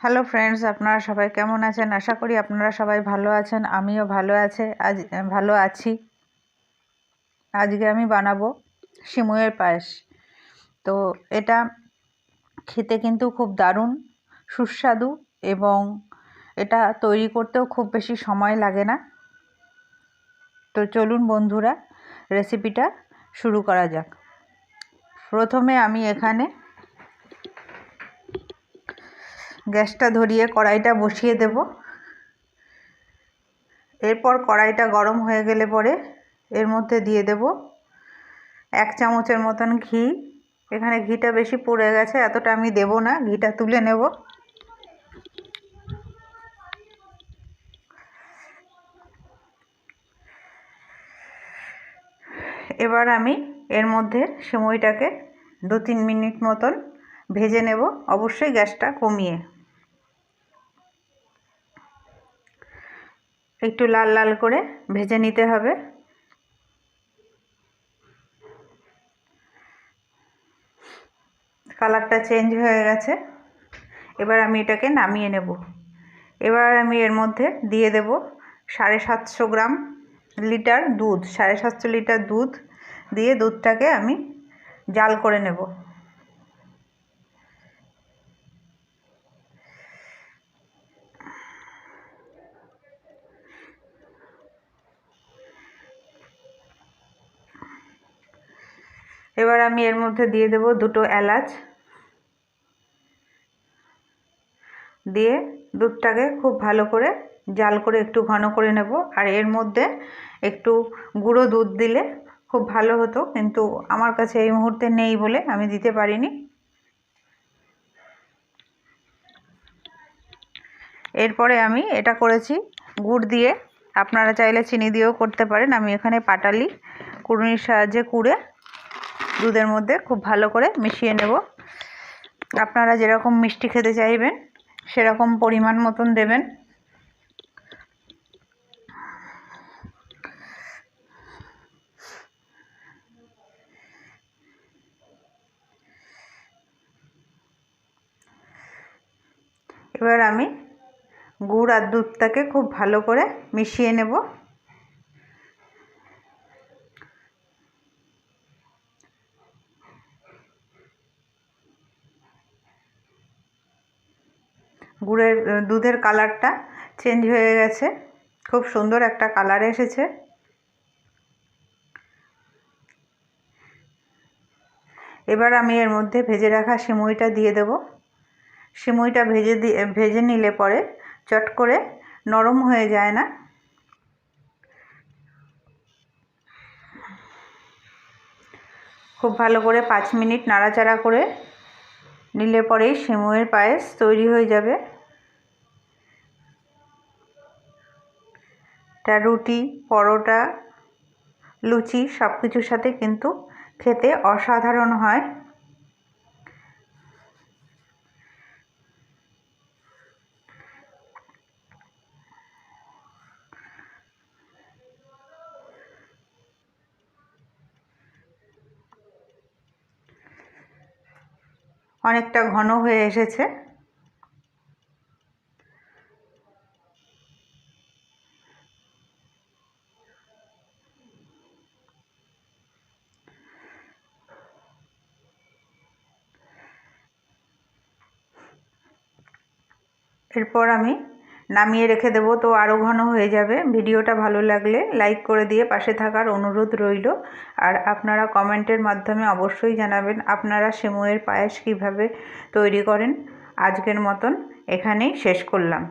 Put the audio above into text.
Hello friends, আপনারা সবাই কেমন আছেন? আশা করি আপনারা সবাই ভালো আছেন। আমিও ভালো আছি। আজকে আমি বানাবো সিমুইয়ের পায়েস। তো এটা খেতে কিন্তু খুব দারুণ সুস্বাদু এবং এটা তৈরি করতেও খুব বেশি সময় লাগে না। তো চলুন বন্ধুরা, রেসিপিটা শুরু করা যাক। প্রথমে আমি এখানে গ্যাসটা ধরিয়ে কড়াইটা বসিয়ে দেব। এরপর কড়াইটা গরম হয়ে গেলে পরে এর মধ্যে দিয়ে দেব 1 চামচের মতন ঘি। এখানে ঘিটা বেশি পড়ে গেছে, এতটা আমি দেব না, ঘিটা তুলে নেব। এবার আমি এর মধ্যে সিমুইটাকে 2-3 মিনিট মতন ভেজে নেব, অবশ্যই গ্যাসটা কমিয়ে। একটু লাল লাল করে ভেজে নিতে হবে। কালারটা চেঞ্জ হয়ে গেছে, এবার আমি এটাকে নামিয়ে নেব। এবার আমি এর মধ্যে দিয়ে দেব 750 লিটার দুধ। 750 লিটার দুধ দিয়ে দুধটাকে আমি জাল করে নেব। এবার আমি এর মধ্যে দিয়ে দেব 2টো এলাচ, দিয়ে দুধটাকে খুব ভালো করে জাল করে একটু ঘন করে নেব। আর এর মধ্যে একটু গুঁড়ো দুধ দিলে খুব ভালো হতো, কিন্তু আমার কাছে এই মুহূর্তে নেই বলে আমি দিতে পারিনি। এরপরে আমি এটা করেছি গুড় দিয়ে, আপনারা চাইলে চিনি দিয়েও করতে পারেন। আমি এখানে পাটালি কুড়ুনির সাহায্যে কুড়ে দুধের মধ্যে খুব ভালো করে মিশিয়ে নেব। আপনারা যেরকম মিষ্টি খেতে চাইবেন সেরকম পরিমাণ মতন দেবেন। এবার আমি গুড় আর দুধটাকে খুব ভালো করে মিশিয়ে নেব। দুধের কালারটা চেঞ্জ হয়ে গেছে, খুব সুন্দর একটা কালার এসেছে। এবার আমি এর মধ্যে ভেজে রাখা সিমুইটা দিয়ে দেব। সিমুইটা ভেজে নিলে পরে চট করে নরম হয়ে যায় না। খুব ভালো করে 5 মিনিট নাড়াচাড়া করে নিলে পরেই সিমুইয়ের পায়েস তৈরি হয়ে যাবে। তা রুটি, পরোটা, লুচি সব কিছুর সাথে কিন্তু খেতে অসাধারণ হয়। অনেকটা ঘন হয়ে এসেছে। এরপর আমি নামিয়ে রেখে দেবো, তো আরও ঘন হয়ে যাবে। ভিডিওটা ভালো লাগলে লাইক করে দিয়ে পাশে থাকার অনুরোধ রইল। আর আপনারা কমেন্টের মাধ্যমে অবশ্যই জানাবেন আপনারা সিমুইয়ের পায়েস কীভাবে তৈরি করেন। আজকের মতন এখানেই শেষ করলাম।